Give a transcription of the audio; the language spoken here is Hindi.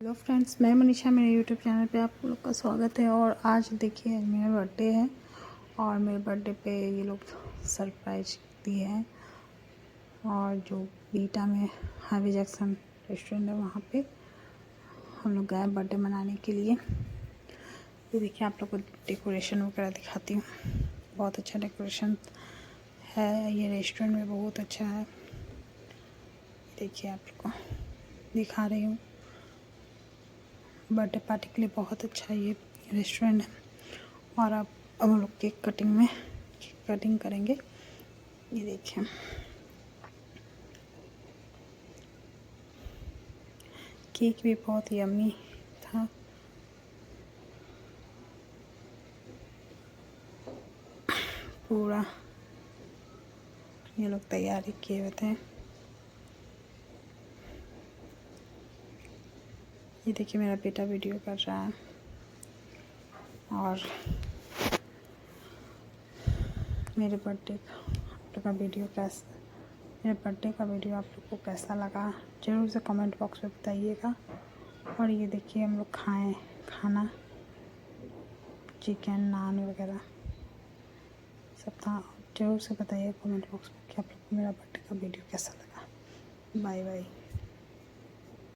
हेलो फ्रेंड्स, मैं मनीषा, मेरे यूट्यूब चैनल पे आप लोग का स्वागत है। और आज देखिए मेरा बर्थडे है और मेरे बर्थडे पे ये लोग सरप्राइज दिए हैं। और जो बीटा में हाईवे जंक्शन रेस्टोरेंट है वहाँ पे हम लोग गए बर्थडे मनाने के लिए। ये देखिए आप लोग को डेकोरेशन वगैरह दिखाती हूँ। बहुत अच्छा डेकोरेशन है, ये रेस्टोरेंट में बहुत अच्छा है। देखिए आप लोग को दिखा रही हूँ। बर्थडे पार्टी के लिए बहुत अच्छा ये रेस्टोरेंट है। और अब हम लोग केक कटिंग करेंगे। ये देखिए केक भी बहुत यम्मी था। पूरा ये लोग तैयारी किए हुए थे। ये देखिए मेरा बेटा वीडियो कर रहा है। और मेरे बर्थडे का वीडियो मेरे बर्थडे का वीडियो आप लोग को कैसा लगा ज़रूर से कमेंट बॉक्स में बताइएगा। और ये देखिए हम लोग खाना चिकन नान वगैरह सब था। ज़रूर से बताइए कमेंट बॉक्स में कि आप लोग को मेरा बर्थडे का वीडियो कैसा लगा। Bye bye.